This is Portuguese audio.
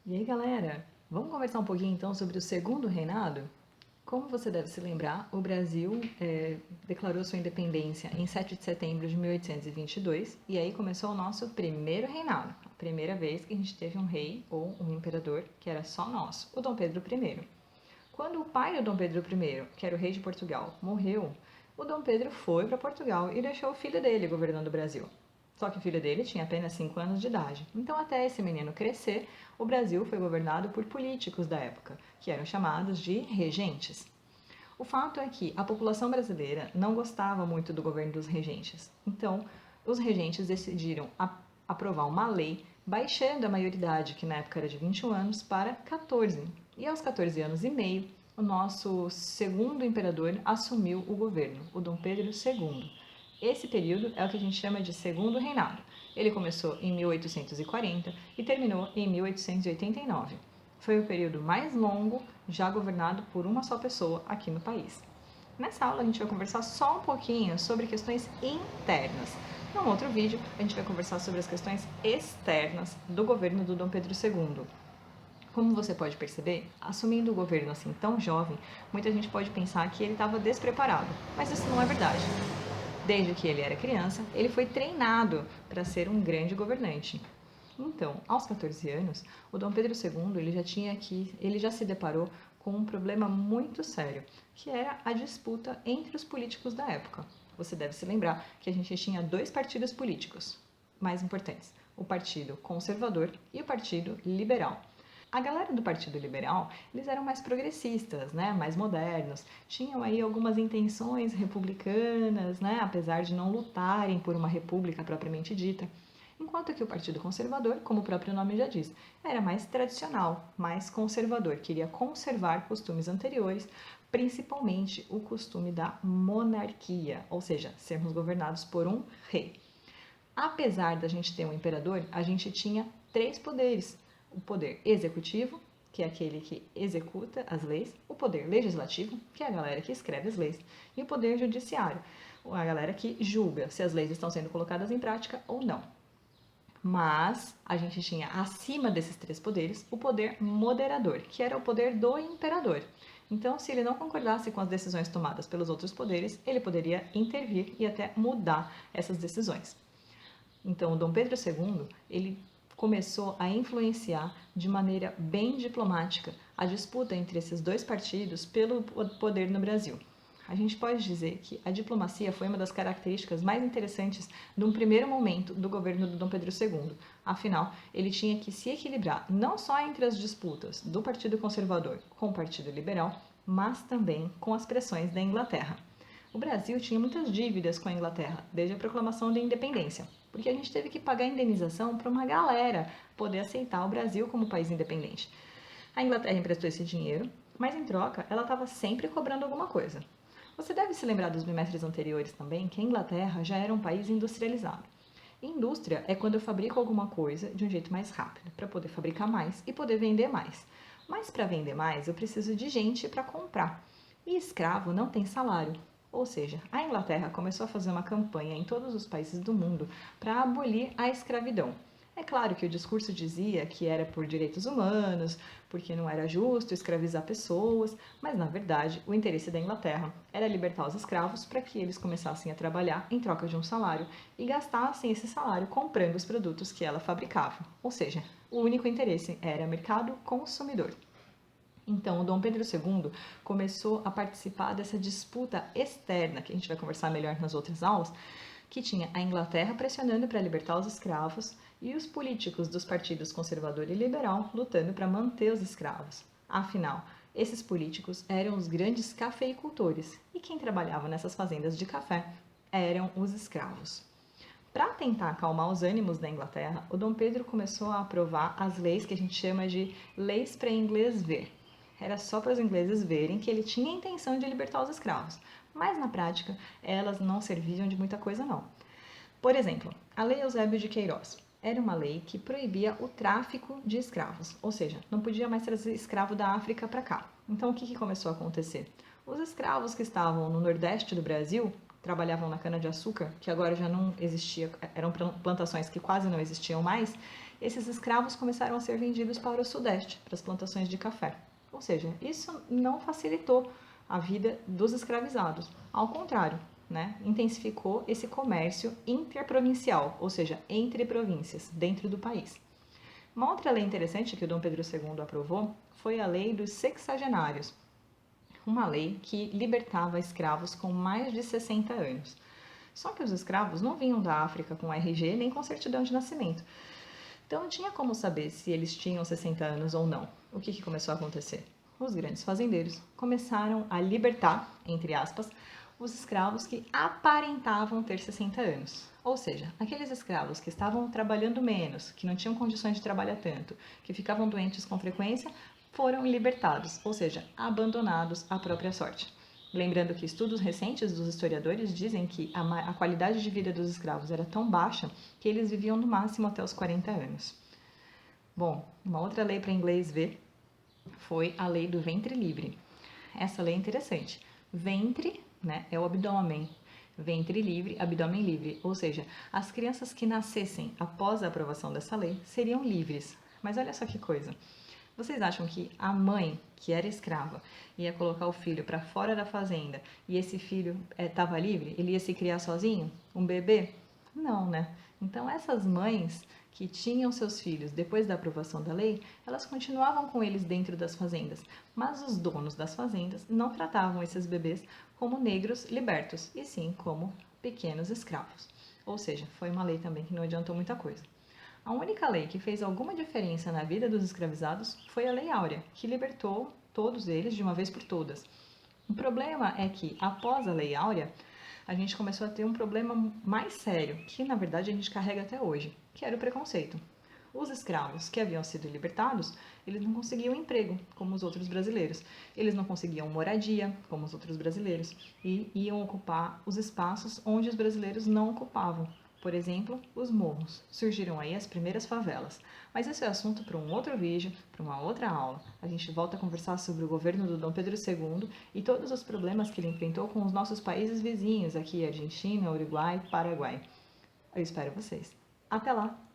E aí, galera, vamos conversar um pouquinho então sobre o segundo reinado? Como você deve se lembrar, o Brasil declarou sua independência em 7 de setembro de 1822 e aí começou o nosso primeiro reinado, a primeira vez que a gente teve um rei ou um imperador que era só nosso, o Dom Pedro I. Quando o pai do Dom Pedro I, que era o rei de Portugal, morreu, o Dom Pedro foi para Portugal e deixou o filho dele governando o Brasil. Só que o filho dele tinha apenas 5 anos de idade. Então, até esse menino crescer, o Brasil foi governado por políticos da época, que eram chamados de regentes. O fato é que a população brasileira não gostava muito do governo dos regentes. Então, os regentes decidiram aprovar uma lei baixando a maioridade, que na época era de 21 anos, para 14. E aos 14 anos e meio, o nosso segundo imperador assumiu o governo, o Dom Pedro II. Esse período é o que a gente chama de Segundo Reinado. Ele começou em 1840 e terminou em 1889. Foi o período mais longo já governado por uma só pessoa aqui no país. Nessa aula a gente vai conversar só um pouquinho sobre questões internas. Num outro vídeo a gente vai conversar sobre as questões externas do governo do Dom Pedro II. Como você pode perceber, assumindo o governo assim tão jovem, muita gente pode pensar que ele estava despreparado, mas isso não é verdade. Desde que ele era criança, ele foi treinado para ser um grande governante. Então, aos 14 anos, o Dom Pedro II ele já se deparou com um problema muito sério, que era a disputa entre os políticos da época. Você deve se lembrar que a gente tinha dois partidos políticos mais importantes, o Partido Conservador e o Partido Liberal. A galera do Partido Liberal, eles eram mais progressistas, né, mais modernos, tinham aí algumas intenções republicanas, né, apesar de não lutarem por uma república propriamente dita. Enquanto que o Partido Conservador, como o próprio nome já diz, era mais tradicional, mais conservador, queria conservar costumes anteriores, principalmente o costume da monarquia, ou seja, sermos governados por um rei. Apesar da gente ter um imperador, a gente tinha três poderes: o poder executivo, que é aquele que executa as leis, o poder legislativo, que é a galera que escreve as leis, e o poder judiciário, a galera que julga se as leis estão sendo colocadas em prática ou não. Mas a gente tinha acima desses três poderes o poder moderador, que era o poder do imperador. Então, se ele não concordasse com as decisões tomadas pelos outros poderes, ele poderia intervir e até mudar essas decisões. Então, o Dom Pedro II, ele começou a influenciar de maneira bem diplomática a disputa entre esses dois partidos pelo poder no Brasil. A gente pode dizer que a diplomacia foi uma das características mais interessantes de um primeiro momento do governo do Dom Pedro II. Afinal, ele tinha que se equilibrar não só entre as disputas do Partido Conservador com o Partido Liberal, mas também com as pressões da Inglaterra. O Brasil tinha muitas dívidas com a Inglaterra desde a proclamação da independência, porque a gente teve que pagar indenização para uma galera poder aceitar o Brasil como país independente. A Inglaterra emprestou esse dinheiro, mas em troca ela estava sempre cobrando alguma coisa. Você deve se lembrar dos bimestres anteriores também que a Inglaterra já era um país industrializado. Indústria é quando eu fabrico alguma coisa de um jeito mais rápido, para poder fabricar mais e poder vender mais. Mas para vender mais, eu preciso de gente para comprar. E escravo não tem salário. Ou seja, a Inglaterra começou a fazer uma campanha em todos os países do mundo para abolir a escravidão. É claro que o discurso dizia que era por direitos humanos, porque não era justo escravizar pessoas, mas na verdade o interesse da Inglaterra era libertar os escravos para que eles começassem a trabalhar em troca de um salário e gastassem esse salário comprando os produtos que ela fabricava. Ou seja, o único interesse era mercado consumidor. Então, o Dom Pedro II começou a participar dessa disputa externa, que a gente vai conversar melhor nas outras aulas, que tinha a Inglaterra pressionando para libertar os escravos e os políticos dos partidos conservador e liberal lutando para manter os escravos. Afinal, esses políticos eram os grandes cafeicultores e quem trabalhava nessas fazendas de café eram os escravos. Para tentar acalmar os ânimos da Inglaterra, o Dom Pedro começou a aprovar as leis que a gente chama de leis para inglês ver. Era só para os ingleses verem que ele tinha a intenção de libertar os escravos, mas na prática elas não serviam de muita coisa não. Por exemplo, a Lei Eusébio de Queiroz era uma lei que proibia o tráfico de escravos, ou seja, não podia mais trazer escravo da África para cá. Então o que começou a acontecer? Os escravos que estavam no nordeste do Brasil trabalhavam na cana-de-açúcar, que agora já não existia, eram plantações que quase não existiam mais, esses escravos começaram a ser vendidos para o Sudeste, para as plantações de café. Ou seja, isso não facilitou a vida dos escravizados. Ao contrário, né, intensificou esse comércio interprovincial, ou seja, entre províncias, dentro do país. Uma outra lei interessante que o Dom Pedro II aprovou foi a Lei dos Sexagenários, uma lei que libertava escravos com mais de 60 anos. Só que os escravos não vinham da África com RG nem com certidão de nascimento. Então não tinha como saber se eles tinham 60 anos ou não. O que começou a acontecer? Os grandes fazendeiros começaram a libertar, entre aspas, os escravos que aparentavam ter 60 anos. Ou seja, aqueles escravos que estavam trabalhando menos, que não tinham condições de trabalhar tanto, que ficavam doentes com frequência, foram libertados, ou seja, abandonados à própria sorte. Lembrando que estudos recentes dos historiadores dizem que a qualidade de vida dos escravos era tão baixa que eles viviam no máximo até os 40 anos. Bom, uma outra lei para inglês ver foi a lei do ventre livre. Essa lei é interessante. Ventre, né, é o abdômen. Ventre livre, abdômen livre. Ou seja, as crianças que nascessem após a aprovação dessa lei seriam livres. Mas olha só que coisa. Vocês acham que a mãe, que era escrava, ia colocar o filho para fora da fazenda e esse filho estava livre? Ele ia se criar sozinho? Um bebê? Não, né? Então, essas mães que tinham seus filhos depois da aprovação da lei, elas continuavam com eles dentro das fazendas, mas os donos das fazendas não tratavam esses bebês como negros libertos, e sim como pequenos escravos. Ou seja, foi uma lei também que não adiantou muita coisa. A única lei que fez alguma diferença na vida dos escravizados foi a Lei Áurea, que libertou todos eles de uma vez por todas. O problema é que, após a Lei Áurea, a gente começou a ter um problema mais sério, que na verdade a gente carrega até hoje, que era o preconceito. Os escravos que haviam sido libertados, eles não conseguiam emprego, como os outros brasileiros. Eles não conseguiam moradia, como os outros brasileiros, e iam ocupar os espaços onde os brasileiros não ocupavam. Por exemplo, os morros. Surgiram aí as primeiras favelas. Mas esse é assunto para um outro vídeo, para uma outra aula. A gente volta a conversar sobre o governo do Dom Pedro II e todos os problemas que ele enfrentou com os nossos países vizinhos, aqui Argentina, Uruguai, Paraguai. Eu espero vocês. Até lá!